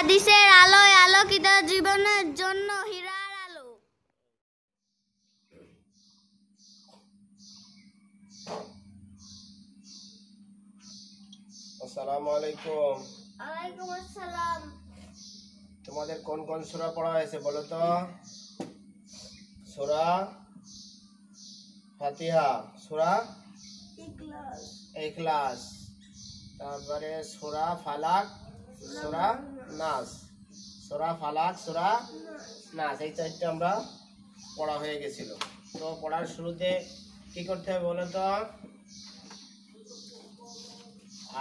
হাদিসের আলোয় আলোকিত জীবনের জন্য হীরার আলো। আসসালামু আলাইকুম। ওয়ালাইকুম আসসালাম। তোমাদের কোন কোন সূরা পড়া হয়েছে বলো তো? সূরা ফাতিহা, সূরা ইখলাস, তারপরে সূরা ফালাক, সূরা নাস, সূরা ফালাক, সূরা নাস, এই চারটে আমরা পড়া হয়ে গেছিল। তো পড়ার শুরুতে কি করতে হবে বলো তো?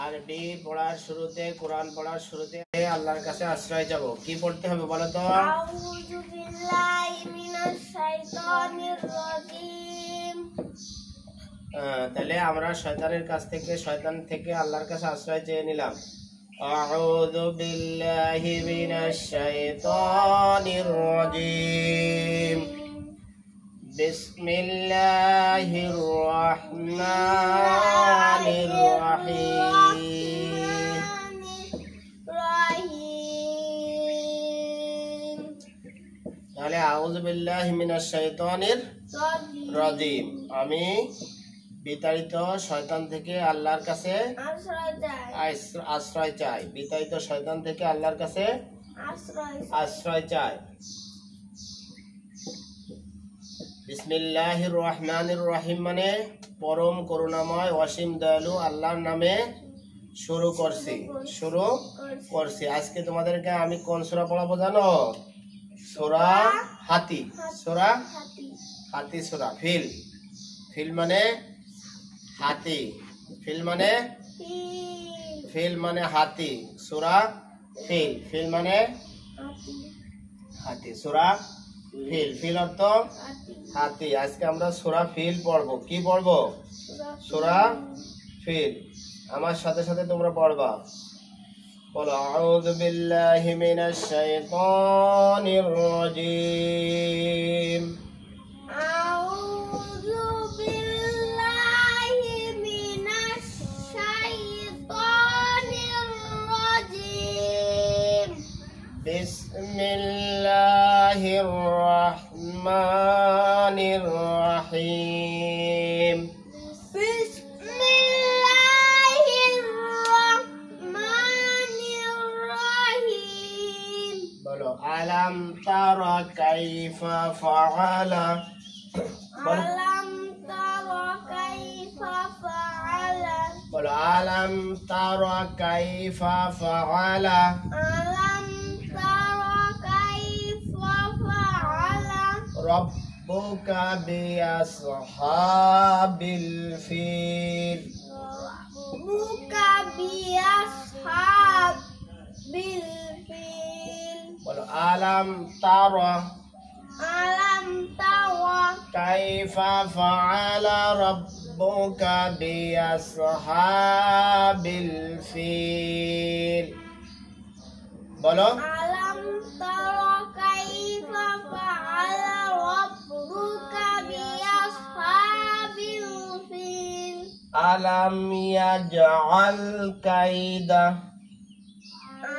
আরবি পড়ার শুরুতে, কোরআন পড়ার শুরুতে আল্লাহর কাছে আশ্রয় যাব। কি পড়তে হবে বলো তো? আউযু বিল্লাহি মিনাশ শাইতানির রাজীম। তাহলে আমরা শয়তানের কাছ থেকে, শয়তান থেকে আল্লাহর কাছে আশ্রয় চেয়ে নিলাম। আউযু বিল্লাহি মিনাশ শাইতানির রাজীম। বিসমিল্লাহির রহমানির রহিম। তাহলে আউযু বিল্লাহি মিনাশ শাইতানির রাজীম, আমি বিতাড়িত শয়তান থেকে আল্লাহর কাছে আশ্রয় চাই। বিতাড়িত শয়তান থেকে আল্লাহর কাছে আশ্রয় চাই। বিসমিল্লাহির রহমানির রহিম মানে পরম করুণাময় অসীম দয়ালু আল্লাহর নামে শুরু করছি। আজকে তোমাদেরকে আমি কোন সূরা পড়াবো জানো? সূরা হাতি। সূরা হাতি, সূরা ফিল মানে হাতি, ফিল মানে হাতি, সূরা ফিল মানে হাতি, সূরা ফিল অর্থ হাতি। আজকে আমরা সূরা ফিল পড়বো। কি পড়বো? সূরা ফিল। আমার সাথে সাথে তোমরা পড়বা। বলো আউযু বিল্লাহি মিনাশ শাইতানির রাজীম। আউযু বিল্লাহি মিনাশ শাইতানির রাজীম। বিসমিল্লাহির রহমানির রহিম। বিসমিল্লাহির রহমানির রহিম। বলো আলাম তারা কাইফা ফাআলা। আলাম তারা কাইফা ফাআলা। বলো আলাম তারা কাইফা ফাআলা। আলাম তারা কাইফা ফাআলা রব্বুকা বিআসহাবিল ফিল। রব্বুকা বিআসহাবিল ফিল। বলো আলাম তারা আলাম তারা কাইফা ফাআলা রব্বুকা বিআসহাবিল ফিল। বলো আলাম তারা কাইফা ফাআলা রাব্বুকা বিআসহাবিল ফিল। আলাম ইয়াজআল কাইদা।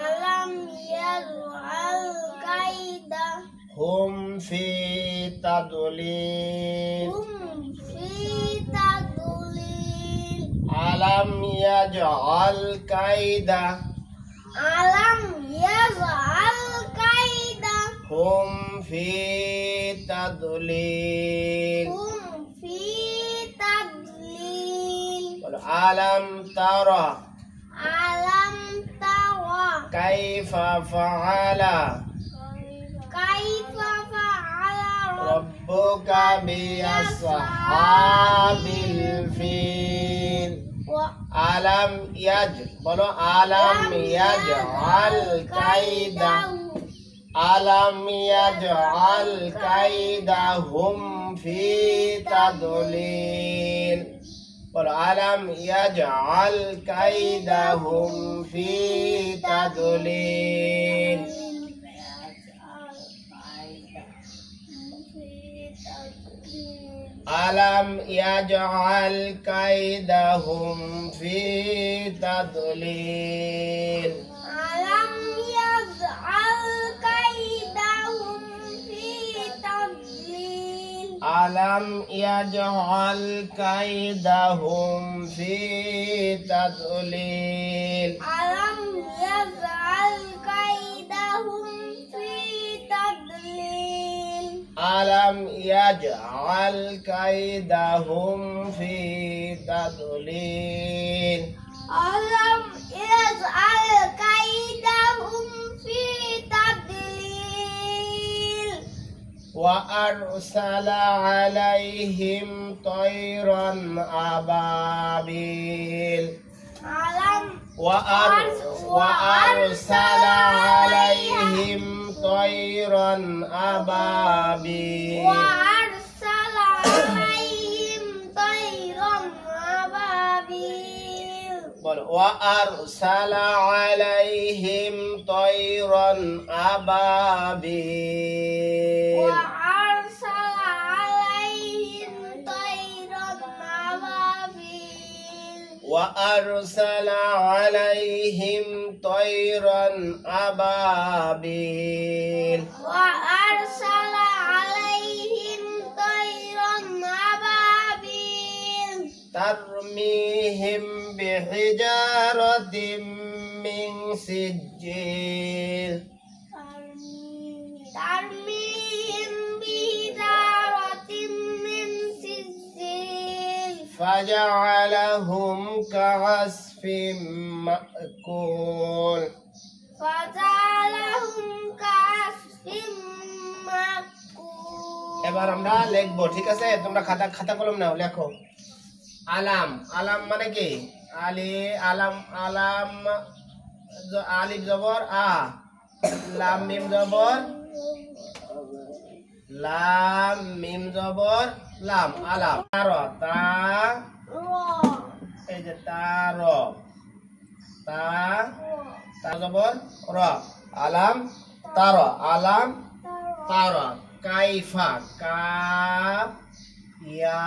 আলাম ইয়াজআল কাইদা হুম ফি তাদলিল। হুম ফি তাদলিল। আলাম ইয়াজআল কাইদা। আলাম ইয়াজআল কাইদা হুম ফি তাদলিল। হুম ফি তাদলিল। বলো আলাম তারা আলাম তারা কাইফা ফাআলা কাইফা ফাআলা রব্বুকা বিআসহাবিল ফিল। আলাম ইয়াজ, বলো আলাম ইয়াজআল কাইদা। আলাম ইয়াজআল কাইদা হুম ফি তাদলিল। বলো আলাম ইয়াজআল কাইদা হুম ফি তাদলিল। আলাম ইয়াজআল কাইদাহুম ফি তাদলিল। আলাম ইয়াজআল আলাম ইয়াজআল কাইদাহুম ফি তাদলিল আলাম ইয়াজআল কাইদাহুম ফি তাদলিল আলাম ইয়াজআল কাইদাহুম ফি তাদলিল আলাম ইয়াজআল কাইদাহুম ফি তাদলিল وأرسل عليهم طيرا أبابيل আলাম وأرسل عليهم طيرا أبابيل وأرسل عليهم طيرا أبابيل وأرسل عليهم طيرا أبابيل وأرسل عليهم طيرا أبابيل وأرسل عليهم طيرا أبابيل وأرسل عليهم طيرا أبابيل ترميهم بحجارة من سجيل ترميهم بحجارة من سجيل فجعلهم كعصف مأكول فجعلهم كعصف مأكول এবার আমরা লিখবো, ঠিক আছে? তোমরা খাতা কলম নাও, লেখো। আলাম, আলাম মানে কি? আলাম আলিফ জবর আ, লাম মিম জবর লাম, আলাম। তা এই যে তার, তা জবর র, আলাম তার, আলাম তার। কাইফা, কাফ ইয়া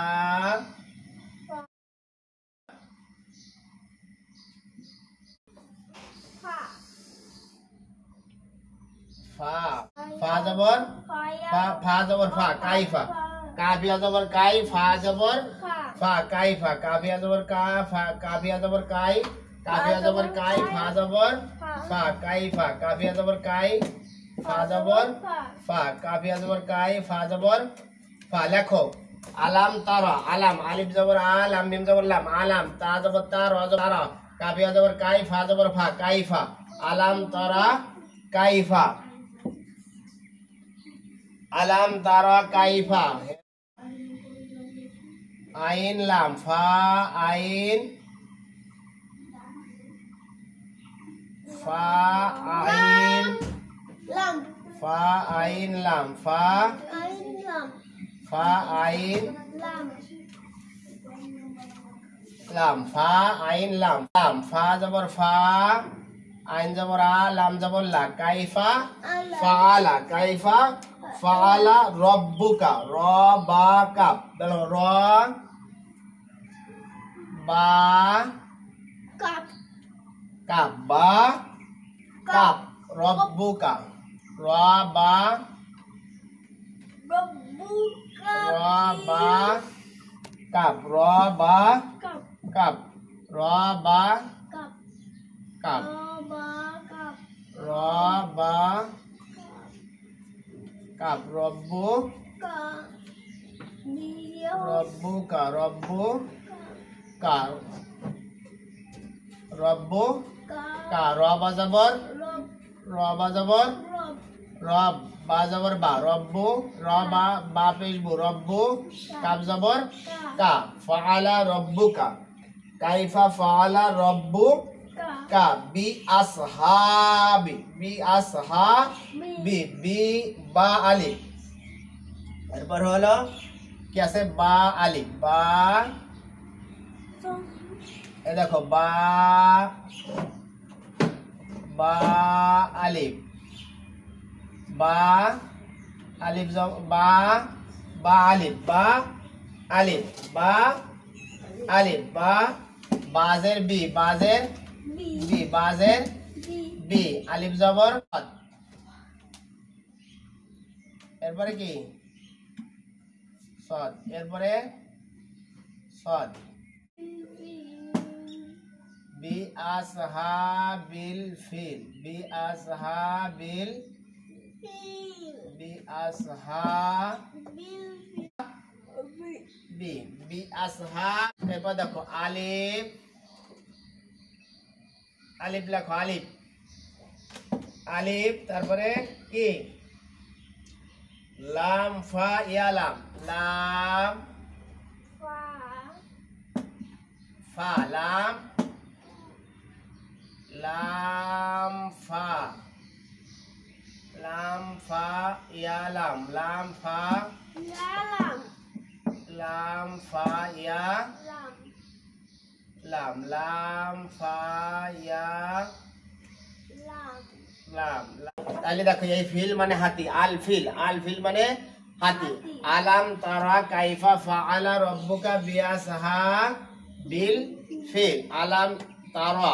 ফা, ফা জবর ফা জবর ফা, কাইফা। কাফিয়া জবর কাই, ফা জবর ফা, কাইফা। কাফিয়া জবর কা, ফা কাফিয়া জবর কাই, কাফিয়া জবর কাই, ফা জবর ফা, কাইফা। কাফিয়া জবর কাই, ফা জবর ফা, কাফিয়া জবর কাই, ফা জবর ফা। লেখো আলাম তারা, আলাম আলিফ জবর আ, লাম মিম জবর লাম, আলাম তা জবর তা, র জবর তারা, কাফিয়া জবর কাই, ফা জবর ফা, কাইফা। আলাম তারা কাইফা, আলাম তারা কাইফা। আইন লাম, ফা আইন, ফা আইন, লাম ফা আইন লাম, ফা আইন লাম ফা আইন লাম লাম, ফা আইন লাম, লাম ফা জবর ফা, আইন জবর আ, লাম জবর লা, কাইফা ফাআলা, কাইফা ফাআলা রব্বুকা, র বা কাপ, বলো র বা কাপ কাপ, বা কাপ, রব্বুকা, র বা রব্বুকা র বা কাপ, র বা কাপ কাপ, র বা কাপ কাপ, রবা কাপ র বা কাপ, রব্বু কা দিয়ে রব্বুকা, রব্বু কা, রব্বু কা কা, র বা জবর রব র বা জবর রব রব, বা জবর বা, রব্বু, র বা পেশবু, রব্বু, কাপ জবর কা, ফাআলা রব্বুকা, কাইফা ফাআলা রব্বু কা কা, বি আসহাবি, বি বা আলিফ। এরপর হলো কি আছে? বা আলিফ, বা, এ দেখো বা আলিফ, বা আলিফ বা আলিফ, বা আলিফ, বা আলিফ, বা বাজের বি, বাজের বি বি, বাজের বি বি, আলিফ জবর। এরপরে কি? সদ এরপরে সদ বি আসহাবিল ফিল বি আসহাবিল বি আসহাবি বি আসহাব এরপর দেখো আলিফ আলিফ লেখো আলিফ আলিফ তারপরে কি লাম ফা ইয়া লাম লাম ফা লাম লাম ফা ইয়া লাম লাম ফা ইয়া লাম লাম ফা ইয়া লাম তাহলে দেখো এই ফিল মানে হাতি আল ফিল মানে হাতি আলাম তারা কাইফা ফাআলা রাব্বুকা বিআসহাবিল ফিল আলাম তারা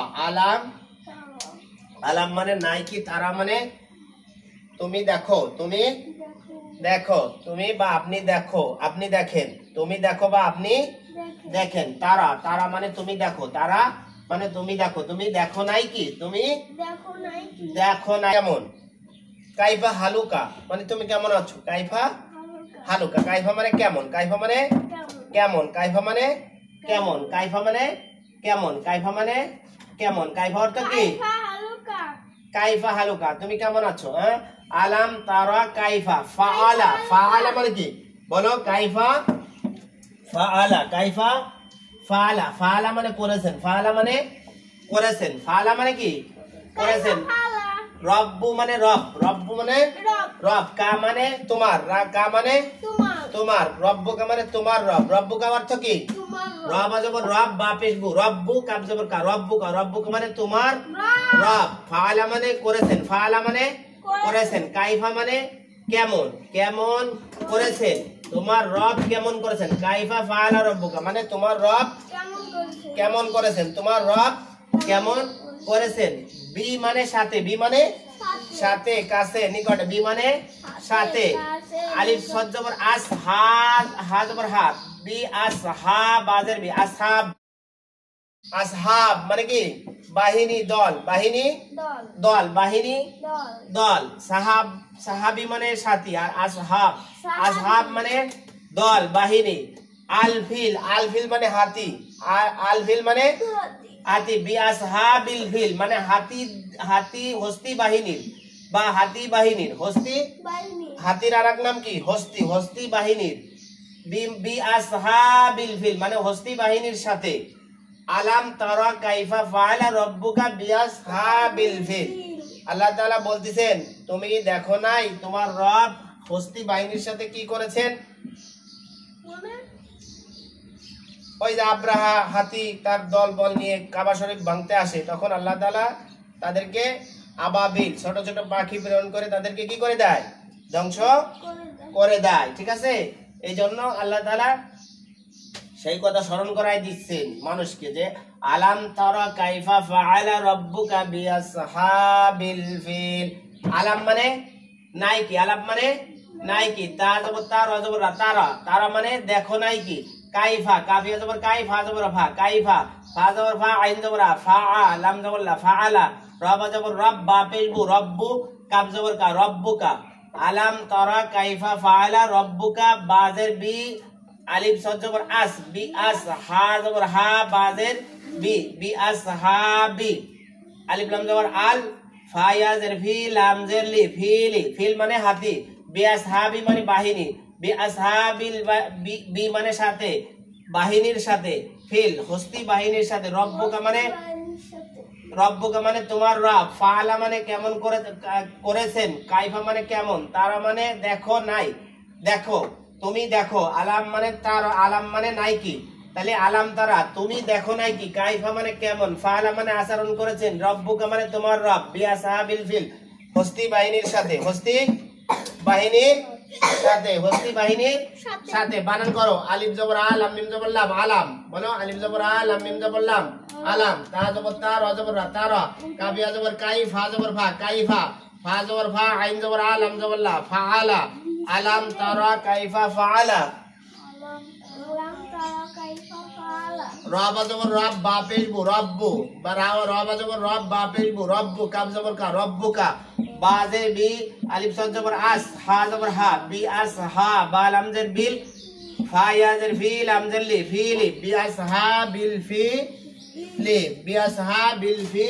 আলাম মানে নাই কি তারা মানে তুমি দেখো তুমি বা আপনি দেখো আপনি দেখেন তুমি দেখো বা আপনি দেখেন তারা মানে তুমি দেখো তারা মানে তুমি দেখো নাই কি তুমি দেখো না কেমন কাইফা হালুকা মানে তুমি কেমন আছো কাইফা হালুকা কাইফা মানে কেমন কাইফা মানে কেমন কাইফা মানে কেমন কাইফা মানে কেমন কাইফা মানে কেমন কাইফা অর্থ কি কাইফা হালুকা তুমি কেমন আছো হ্যাঁ আলাম তারা কাইফা ফাআলা মানে কি বলো কাইফা ফাআলা মানে করেছেন ফাআলা মানে কি করেছেন রব্বু মানে রব্বু মানে রব কা মানে তোমার কা মানে তোমার রব্বু কা মানে তোমার রব্বু কা অর্থ কি রব আজবর রব বা পেশবু রব্বু কাব জবর কা রব্বু কা মানে তোমার রব ফাআলা মানে করেছেন ফাআলা মানে করেছেন কাইফা মানে কেমন করেছেন তোমার রব কেমন করেছেন কাইফা ফাআলা রব্বুকা মানে তোমার রব কেমন করেছেন তোমার রব কেমন করেছেন বি মানে সাথে বি মানে সাথে কাছে নিকটে বি মানে সাথে আলিফ সদ জবর আস হা জবর হা বি আসহাব বাজের বি আসহাব মানে কি বাহিনী দল দল সাহাবি মানে সাথী আর আসহাব মানে দল বাহিনী আল ফিল মানে হাতি আল ফিল মানে হাতি বি আসহাবিল ফিল মানে হাতি হস্তি বাহিনীর বা হাতি বাহিনীর হাতির আরেক নাম কি হস্তি বাহিনীর বি আসহাবিল ফিল মানে হস্তি বাহিনীর সাথে আলাম তারা কাইফা ফাআলা রাব্বুকা বিআসহাবিল ফিল আল্লাহ তাআলা বলতেছেন তুমি দেখো নাই তোমার রব হস্তি বাহিনীর সাথে কি করেছেন ওই যে আব্রাহা হাতি তার দল বল নিয়ে কাবা শরীফ ভাঙতে আসে তখন আল্লাহ তাআলা তাদেরকে আবাবিল ছোট ছোট পাখি প্রেরণ করে তাদেরকে কি করে দেয় ধ্বংস করে দেয় ঠিক আছে এই জন্য আল্লাহ তাআলা সেই কথা স্মরণ করাই দিচ্ছেন মানুষকে যে আলাম তারা কাইফা ফাআলা রাব্বুকা বিআসহাবিল ফিল আলাম মানে নাই কি আলাম মানে নাই কি তা জবর তা রা জবর তারা মানে দেখো নাই কি কাইফা কাফিয়া জবর কাইফা জবর ফা কাইফা ফা জবর ফা আইন জবর ফা লাম জবর লা ফাআলা রব জবর রব বা পেশবু রব্বু কাব জবর কা রব্বুকা আলাম তারা কাইফা ফাআলা রাব্বুকা বাজের বি আলিফ সদ জবর আস বি আস হা জবর হা বাজের বি আসহাবি আলিফ লাম জবর আল ফা ইয়া জের ফি লাম জের লি ফিল মানে হাতি বি আসহাবি মানে বাহিনী বি আসহাবিল বি মানে সাথে বাহিনীর সাথে ফিল হস্তি বাহিনীর সাথে রব্বুকা মানে তোমার রব ফাআলা মানে কেমন করেছেন কাইফা মানে কেমন তারা মানে দেখো নাই দেখো তুমি দেখো আলাম মানে নাই কি তাহলে আলাম তারা তুমি দেখো নাই কি কাইফা মানে কেমন ফাআলা মানে আচরণ করেছেন রব্বুকা মানে তোমার রব বিআসহাবিল ফিল হস্তি বাহিনীর সাথে হস্তি বাহিনীর সাথে বানান করো আলিফ জবর আ লাম মিম জবর লাম আলাম বলো আলিফ জবর আ লাম মিম জবর লাম আলাম তা জবর তা রা জবর রা তারা কাফিয়া জবর কাই ফা জবর ফা কাইফা ফা জবর ফা আইন জবর আ লাম জবর লা ফাআলা আলাম তারা কাইফা ফাআলা রব জবর রব বা পেশ বু রব্বু বা রব জবর রব বা পেশ বু রব্বু কাব জবর কা রব্বুকা বা জের বি আলিফ সদ জবর আস হা জবর হা বি আস হা বা লাম জের বিল ফা ইয়া জের ফি লাম জের লি ফিলি বি আস হা বিল ফি লি বি আস হা বিল ফি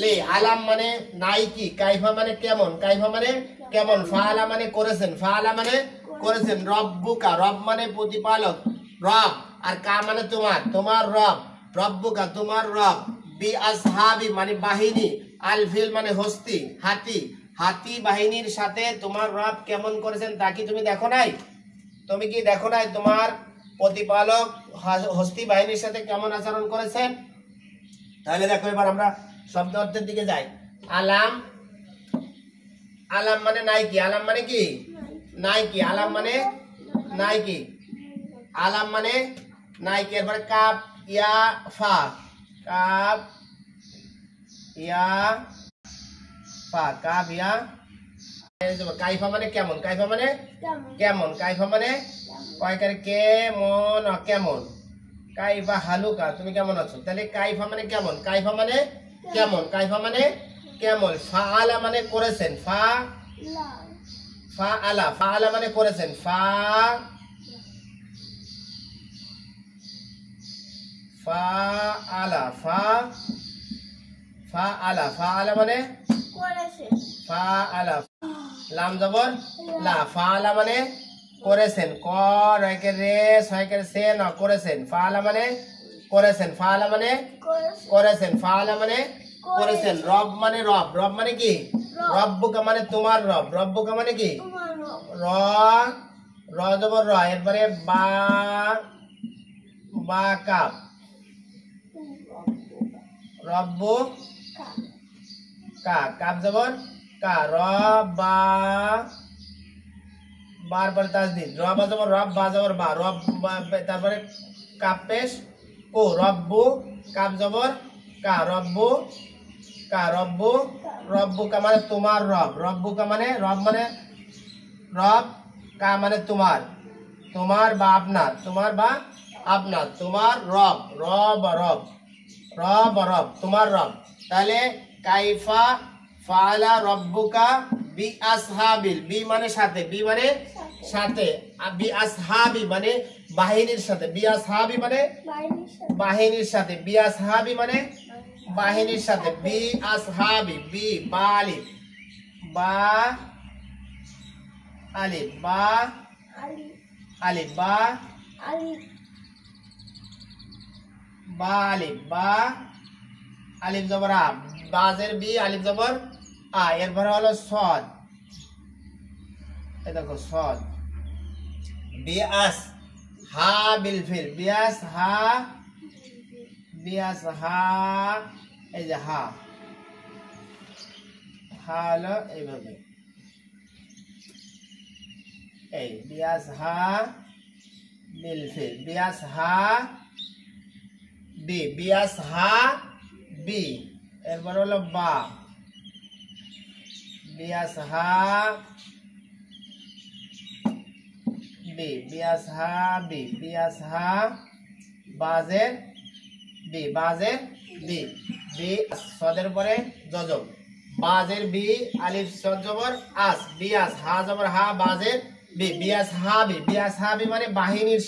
লি আলাম মানে নাইকি কাইফা মানে কেমন কাইফা মানে কেমন ফাআলা মানে করেছেন ফাআলা মানে করেছেন রব্বুকা রব মানে প্রতিপালক রব আর কা মানে তোমার তোমার রব রব্বুকা তোমার রব বি আসহাবি মানে বাহিনী আল ফিল মানে হস্তি হাতি হাতি বাহিনীর সাথে তোমার রব কেমন করেছেন তা কি তুমি দেখো নাই তুমি কি দেখো নাই তোমার প্রতিপালক হস্তি বাহিনীর সাথে কেমন আচরণ করেছেন তাহলে দেখো এবার আমরা শব্দ অর্থের দিকে যাই আলাম আলাম মানে নাইকি আলাম মানে কি নাইকি আলাম মানে নাইকি আলাম মানে নাইকি এরপরে কাপ ইয়া ফা কাপ ইয়া ফা কাপ ইয়া কাইফা মানে কেমন কাইফা মানে কেমন কাইফা মানে কয়কার কেমন কেমন কাইফা হালুকা তুমি কেমন আছো তাহলে কাইফা মানে কেমন কাইফা মানে কেমন কাইফা মানে কেমন ফাআলা মানে করেছেন ফাআলা ফাআলা মানে করেছেন ফাআলা ফাআলা মানে করেছে ফাআলা লাম জবর লা ফাআলা মানে করেছেন ক রয়কে রে ছয়কে সে না করেছেন ফাআলা মানে করেছেন ফাআলা মানে করেছেন ফাআলা মানে করেছেন রব মানে রব রব মানে কি রব্বুকা মানে তোমার রব রব্বুকা মানে কি র র জবর র এরপরে বা বা কাপ রব্বু কা কাপ জবর কা র বা বার পরে তাসদিদ রব জবর রব বা জবর বা রব তারপরে কাপ পেশ ও রব্বু কাপ জবর কা রব্বু কা রব্বু রব্বুকা মানে তোমার রব রব্বুকা মানে রব মানে রব কা মানে তোমার তোমার বা আপনার তোমার বা আপনার তোমার রব রব রব রব রব তোমার রব তাহলে কাইফা ফাআলা রব্বুকা বি আসহাবিল বি মানে সাথে বি মানে সাথে বি আসহাবি মানে বাহিনীর সাথে বি আসহাবি মানে বাহিনীর সাথে বি আসহাবি মানে বাহিনীর সাথে বি আসহাবি বি বা আলিফ বা আলিফ বা আলিফ বা বা আলিফ বা আলিফ জবর আ বাজের বি আলিফ জবর আ এরপরে হলো সদ এই দেখো সদ বিআস হা বিল ফিল বিআস হা এই যে হা হলো এইভাবে এই বিআস হা বিল ফিল বিআস হা বি বিআস হা বি এরপর হলো বা বিআস হা বি বিআস হা বি বিআস হা বাজের বি বাজের বি বি সদের পরে জজম বাজের বি আলিফ সদ জবর আস বিআস হা জবর হা বাজের বি বিআস হা বি মানে বাহিনীর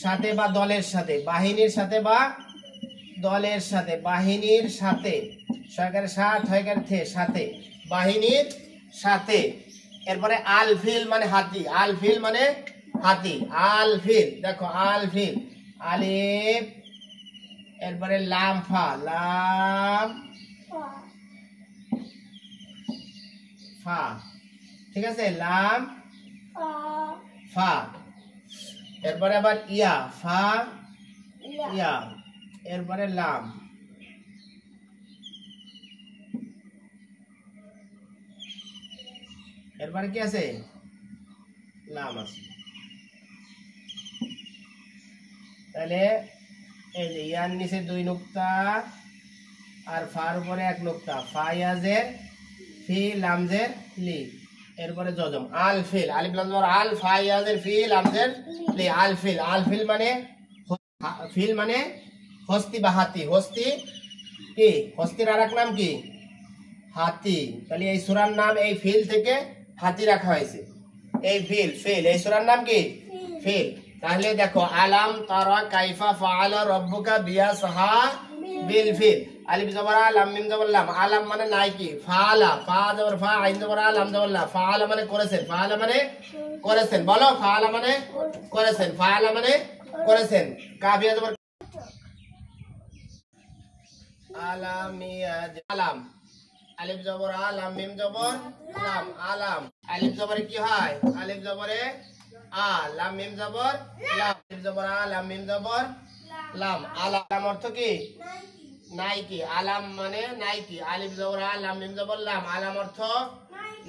সাথে বা দলের সাথে বাহিনীর সাথে বা দলের সাথে বাহিনীর সাথে সরকারের সাথ হয়কার থে সাথে বাহিনীর সাথে এরপরে আল ফিল মানে হাতি আল ফিল মানে হাতি আল ফিল দেখো আল ফিল আলিফ এরপরে লাম ফা ঠিক আছে লাম ফা এরপরে আবার ইয়া ফা ইয়া এরপরে লাম এরপরে কি আছে লাম আছে তাহলে এই যে ইয়ার নিচে 2 নুক্তা আর ফার উপরে 1 নুক্তা ফা ইয়াজের ফি লামজের লি এরপরে জজম আল ফিল আলিফ লাম জবর আল ফা ইয়াজের ফি লামজের লি আল ফিল মানে ফিল মানে হস্তি বা হাতি। হস্তি কি? হস্তির আরেক নাম কি? হাতি। তাহলে এই সূরার নাম এই ফিল থেকে হাতি রাখা হয়েছে। এই ফিল এই সূরার নাম কি? ফিল। তাহলে দেখো, আলাম তারা কাইফা ফাআলা রাব্বুকা বিআসহাবিল ফিল। আলিফ জবর আ, লাম মিম জবর লাম। আলাম মানে নাই কি? ফাআলা, ফা জবর ফা, আইন জবর আ, লাম জবর লা। ফাআলা মানে করেছেন, ফাআলা মানে করেছেন। বলো, ফাআলা মানে করেছেন, ফাআলা মানে করেছেন। কাফিয়া জবর আলামিয়া, আলাম। আলিফ জবর আ, লাম মিম জবর লাম, আলাম। আলিফ জবরে কি হয়? আলিফ জবরে আ, লাম মিম জবর লাম। আলিফ জবর আ, লাম মিম জবর লাম। আলাম অর্থ কি? নাই কি। আলাম মানে নাই কি। আলিফ জবর আ, লাম মিম জবর লাম। আলাম অর্থ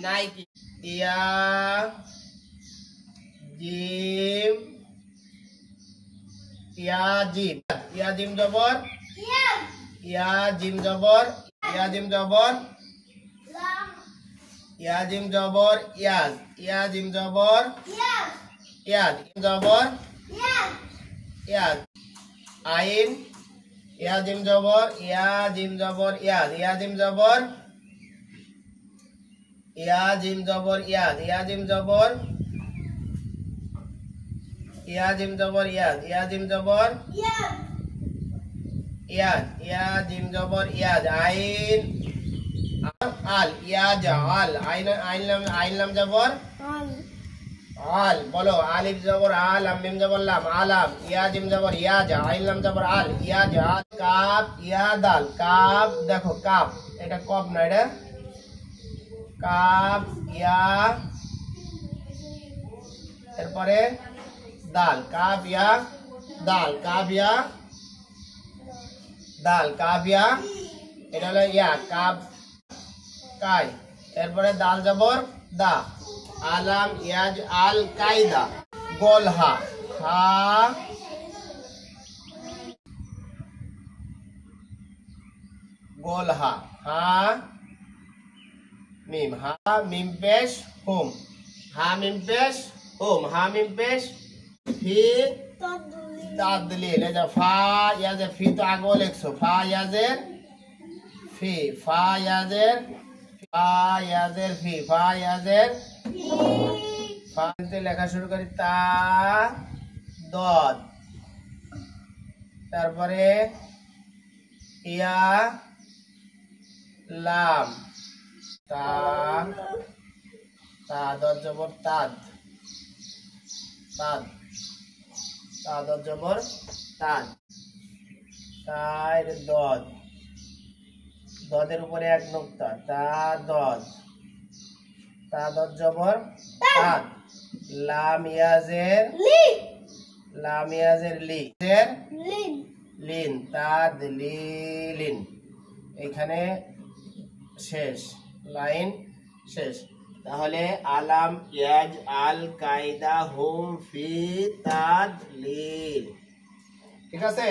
নাই কি। ইয়া জিম, ইয়া জিম, ইয়া জিম জবর, ইয়া জিম জবর, ইয়া জিম জবর, ইয়া জিম জবর ইয়াজ, ইয়া জিম জবর ইয়াজ, জবর ইয়াজ। আইন, ইয়া জিম জবর, ইয়া জিম জবর ইয়াজ, ইয়া জিম জবর, ইয়া জিম জবর ইয়াজ, ইয়া জিম জবর, ইয়া জিম জবর ইয়াজ, ইয়া জিম জবর ইয়াজ, ইয়া জিম জবর ইয়াজ। আইন আল, ইয়াজ আল, আইন আইন লাম জবর আল। বলো, আলিফ জবর আ, লাম মিম জবর লাম, আলাম। ইয়া জিম জবর ইয়াজ, আইন লাম জবর আল, ইয়াজ আল। কাফ, ইয়া দাল, কাফ। দেখো কাফ, এটা কফ না, এটা কাফ, ইয়া, এরপরে দাল, কাফ ইয়া দাল, কাফ ইয়া দাল, কাফ ইয়া, এটা হলো ইয়া, কাফ কাই, এরপরে দাল জবর দা। আলাম ইয়াজ আল কায়দা, গোলহা, হা গোলহা, হা মিম, হা মিম পেশ হুম, হা মিম পেশ হুম, হা মিম পেশ ফি তাদলিল। এই যে ফা ইয়াজের ফি তো আগে লিখছো, ফা ইয়াজের ফি, ফা ইয়াজের ফা ইয়াজের ফি, ফা ইয়াজের ফা লেখা শুরু করি। তা দদ, তারপরে ইয়া লাম, তা তা দদ জবর তাদ, তাদ, তা দদ জবর তাদ, তার দদ, দদের উপরে এক নোক্তা, তা দদ, তা দদ জবর তাদ। লাম ইয়াজের লি, লাম ইয়াজের লি, লিন, তাদ লিন। এখানে শেষ, লাইন শেষ। তাহলে আলাম ইয়াজ আল কায়দা হুম ফি তাদ লিল। ঠিক আছে,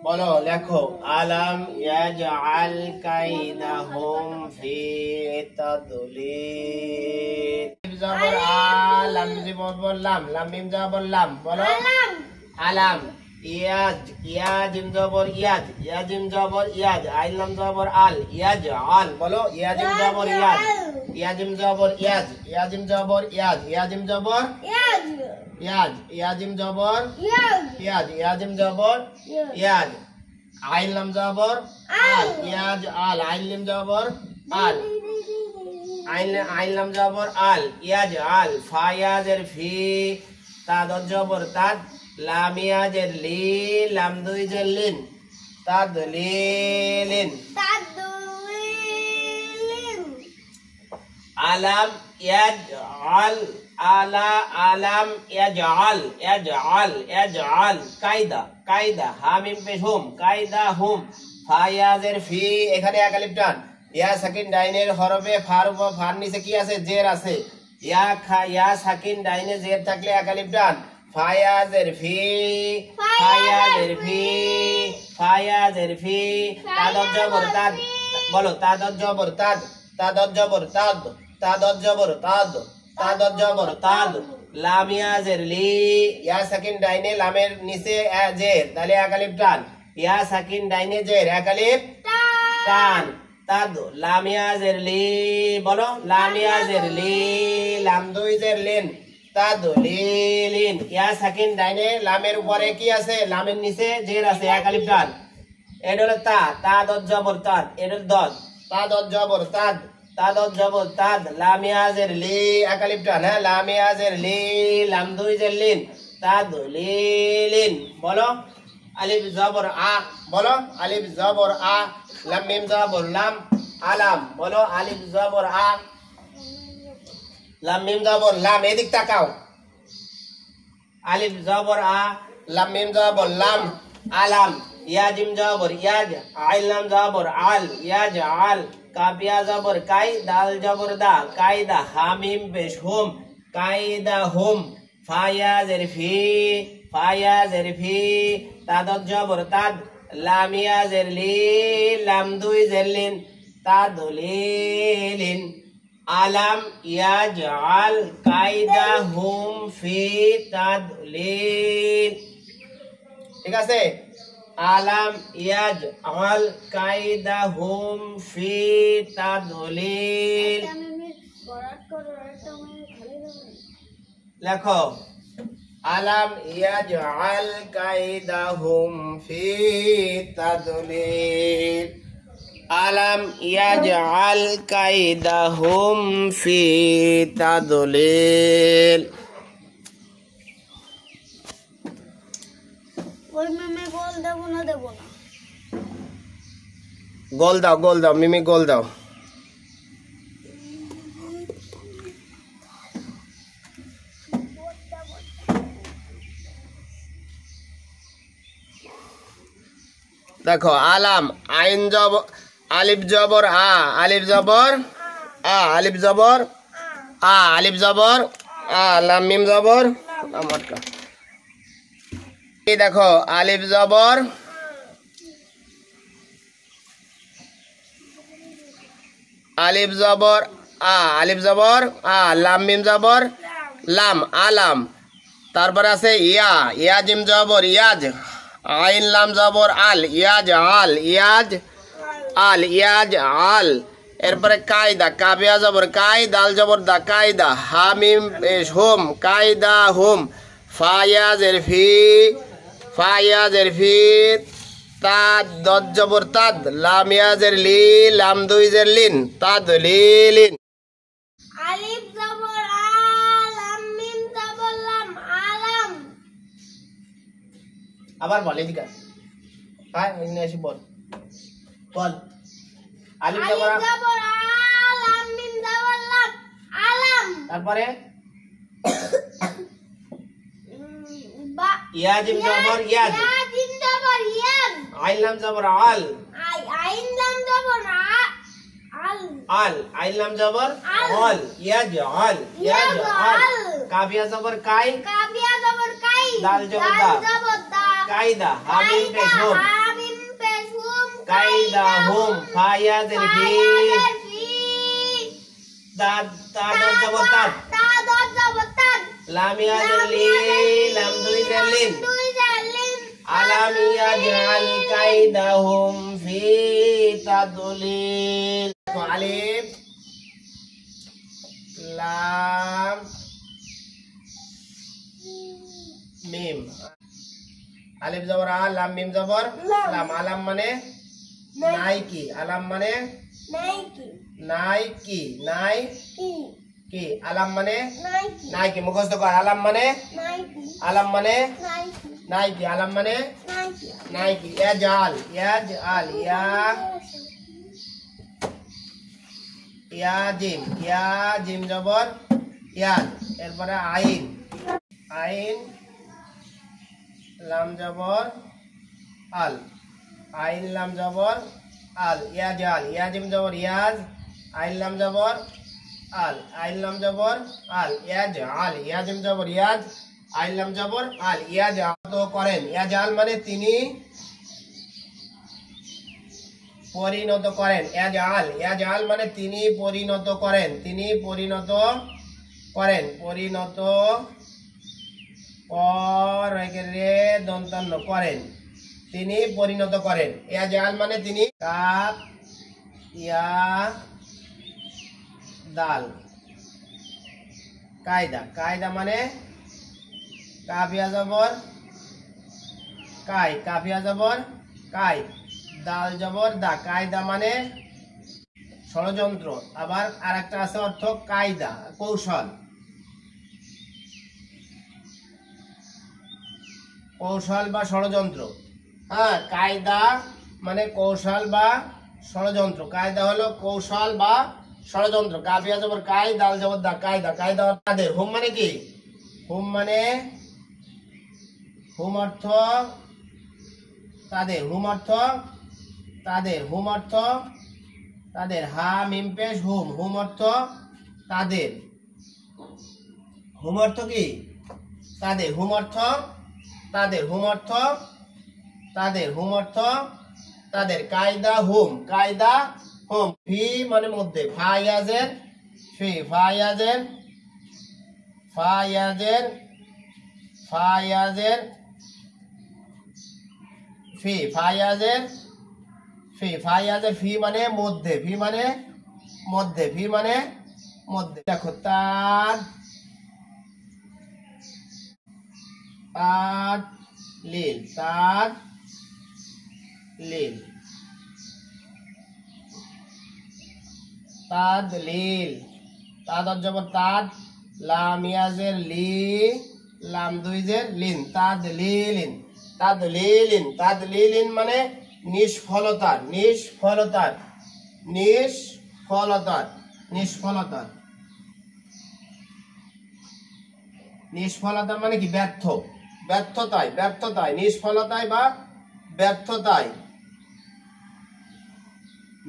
বলো, লেখো, আলাম ইয়াজ আল কায়দা হুম ফি তাদলিল। জবর আ, লাম মিম জবর লাম, লাম মিম জবর লাম। বলো, আলাম। ইয়াজ, ইয়া জিম জবর ইয়াজ, ইয়া জিম জবর ইয়াজ, আইন লাম জবর আল, ইয়াজ আল। বলো, ইয়া জিম জবর ইয়াজ, ইয়া জিম জবর ইয়াজ, ইয়া জিম জবর ইয়াজ, ইয়া জিম জবর ইয়াজ, ইয়া জিম জবর ইয়াজ, ইয়া জিম জবর ইয়াজ। আইন লাম জবর আল, ইয়াজ আল, আইন লিম জবর আল, আইন লাম জবর আল, ইয়াজ আল। ফা ইয়াজের ফি, তা দদ জবর তাদ, লাম ইয়াজের লি, লাম দুই জের লিন, তাদ লিন। আলাম ইয়াজ আল, আলা আলাম ইয়াজ আল, ইয়াজ আল, ইয়াজ আল কায়দা, কায়দা, হা মিম পেশ হুম, কায়দা হুম। ফা ইয়াজের ফি, এখানে এক আলিফ টান। ইয়া সাকিন ডাইনের হরফে ফার উপর, ফার নিচে কি আছে? জের আছে। ইয়া সাকিন ডাইনে জের থাকলে এক আলিফ টান। ফা ইয়াজের ফি, ফা ইয়াজের ফি, ফা ইয়াজের ফি, তা দদ জবর তাদ। বলো, তা দদ জবর তাদ, তা দদ জবর তাদ, তা দদ জবর তাদ, তা দদ জবর তাদ, লাম ইয়া জের লি, ইয়া সাকিন ডাইনে লামের নিচে জের, তাহলে এক আলিফ টান। ইয়া সাকিন ডাইনে জের, এক আলিফ টান। তাদ লাম ইয়া জের লি, বলো লাম ইয়া জের লি, লাম দুই জের লিন, তাদ লিন। ইয়া সাকিন ডাইনে লামের উপরে কি আছে? লামের নিচে জের আছে, এক আলিফ টান। এটা হলো তা, তা দত জবর তাদ, এটা হলো দত, তা দত জবর তাদ, তা দত জবর তাদ। লাম ইয়া জের লি, এক আলিফ টান, হ্যাঁ লাম ইয়া জের লি, লাম দুই জের লিন, তাদ লিন। বলো আলিফ জবর আ, বলো আলিফ জবর আ, লাম মিম জবর লাম, আলাম। বলো আলিফ জবর আ, লাম মিম জবর লাম, এদিক তাকাও। আলিফ জবর আ, লাম মিম জবর লাম, আলাম। ইয়া জিম জবর ইয়াজ, আইন লাম জবর আল, ইয়াজ আল। কাফ ইয়া জবর কাই, দাল জবর দা, কায়দা। হামিম পেশ হুম, কায়দা হুম। ফা ইয়া জের ফি, ফা ইয়া জের ফি। তাদত জবর তাদ, লাম ইয়া জের লি, লাম দুই জের লিন, তাদ লিন। আলাম ইয়াজআল কায়দাহুম ফি তাদলিল। ঠিক আছে, আলাম ইয়াজআল কায়দাহুম ফি তাদলিল। লেখো আলাম ইয়াজআল কায়দাহুম ফি তাদলিল। আলাম ইয়াজআল কায়দাহুম ফি তাদলিল। ওই মেমে গোল দেবো না দেবো না? গোল দাও, গোল দাও, মিমি গোল দাও। দেখো আলাম, আইন জবর, আলিফ জবর আ, আলিফ জবর আ, আলিফ জবর আ, আলিফ জবর আ, লাম মিম জবর আমারটা। এই দেখো আলিফ জবর আলিফ জবর আ, আলিফ জবর আ, লাম মিম জবর লাম, আলাম। তারপরে আছে ইয়া, ইয়া জিম জবর ইয়াজ, আইন লাম জবর আল, ইয়াজ আল, ইয়াজ আল, ইয়াজ আল। এরপরে কায়দা, কাবিয়া জবর কাই, দাল জবর দা, কায়দা। হামিম পেশ হুম, কায়দা হুম। ফায়া জের ফি, ফায়া জের ফি। তাদ দত জবর তাদ, লাম ইয়া জের লি, লাম দুই জের লিন, তাদ লিন। আলিফ জবর আ, লাম মিম জবর লাম, আলাম। আবার বল এদিকে, হ্যাঁ এখানে এসে বল, বল আলিফ জবর আ, লাম মিম জবর লাম, আলাম। তারপরে বা ইয়া জিম জবর ইয়াজ, ইয়া জিম জবর ইয়াজ, আইন লাম জবর আল, আইন লাম জবর আল, আল, আইন লাম জবর আল, ইয়াজ আল, ইয়াজ আল। কাফিয়া জবর কাই, কাবিয়া জবর কাই, দাল জবর দা, কায়দা। হামিম পেশ হুম, হামিম পেশ হুম, কায়দা হুম। ফায়া জের ফি, তাদ তাদ জবর তাদ, তাদ জবর তাদ, লাম ইয়া জের লি, লাম দুই জের লিন, দুই জালিম। আলাম ইয়াজআল কায়দাহুম ফি তাদলিল। আলিফ লাম মিম, আলিফ জবর আ, লাম মিম জবর লাম। আলাম মানে নাই কি, আলাম মানে নাই কি, নাই কি, নাই কি, কি। আলাম মানে নাই কি, নাই কি, মুখস্থ কর। আলাম মানে, নাই কি, আলাম মানে নাই কি, নাই কি, আলাম মানে নাই কি। নাই কি। ইয়াজআল, ইয়াজআল, ইয়া ইয়া জিম, ইয়া জিম জবর ইয়াজ। এরপরে আইন, আইন লাম জবর আল, আইন লাম জবর আল, ইয়াজআল, ইয়া জিম জবর ইয়াজ, আইন লাম জবর আল, আইন লাম জবর আল, ইয়াজআল, ইয়া জিম জবর ইয়াজ, আইন লাম জবর আল, ইয়াজআল। তো করেন, ইয়াজআল মানে তিনি পরিণত করেন। ইয়াজআল, ইয়াজআল মানে তিনি পরিণত করেন, তিনি পরিণত করেন, পরিণত রে দন্তান্ন করেন, তিনি পরিণত করেন। ইয়াজাল মানে তিনি, কাফ ইয়া দাল কায়দা, কায়দা মানে কাফিয়া জবর কাই, কাফিয়া জবর কাই, দাল জবর দা, কায়দা মানে ষড়যন্ত্র। আবার আরেকটা আছে অর্থ কায়দা, কৌশল, কৌশল বা ষড়যন্ত্র। হ্যাঁ, কায়দা মানে কৌশল বা ষড়যন্ত্র, কায়দা হলো কৌশল বা ষড়যন্ত্র। কাফিয়া জবর কাই, দাল জবর দা, কায়দা, কায়দা তাদের। হুম মানে কি? হুম মানে হুম অর্থ তাদের, হুম অর্থ তাদের, হুম অর্থ তাদের, হা মিম পেশ হুম, হুম অর্থ তাদের, হুম অর্থ কি? তাদের, হুম অর্থ তাদের, হুম অর্থ তাদের, হুম অর্থ তাদের। কায়দা হুম, কায়দা হুম। ফি মানে মধ্যে, ফায়াজের ফি, ফায়াজের ফায়াজের ফায়াজের ফি, ফায়াজের ফি, ফায়াজের ফি মানে মধ্যে, ফি মানে মধ্যে, ফি মানে মধ্যে। দেখো তার তার লীল, তার লীল, তাদ লীল, তাদ জবর তাদ, লাম ইয়াজের লি, লাম দুইজের লিন, তাদ লিলিন, তাদ লিলিন, তাদ লিলিন মানে নিষ্ফলতার, নিষ্ফলতার, নিষ্ফলতার, নিষ্ফলতার, নিষ্ফলতা মানে কি? ব্যর্থ, ব্যর্থতায়, ব্যর্থতায়, নিষ্ফলতায় বা ব্যর্থতায়,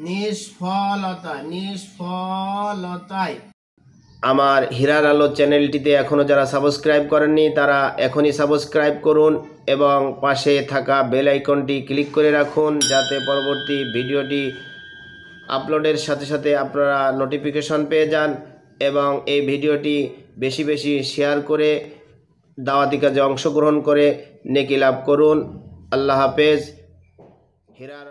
নিষ্ফলতা, নিষ্ফলতায়। আমার হীরার আলো চ্যানেলটিতে এখনও যারা সাবস্ক্রাইব করেননি তারা এখনই সাবস্ক্রাইব করুন এবং পাশে থাকা বেল আইকনটি ক্লিক করে রাখুন, যাতে পরবর্তী ভিডিওটি আপলোডের সাথে সাথে আপনারা নোটিফিকেশন পেয়ে যান এবং এই ভিডিওটি বেশি বেশি শেয়ার করে দাওয়াতি কাজে অংশগ্রহণ করে নেকি লাভ করুন। আল্লাহ হাফেজ। হীরার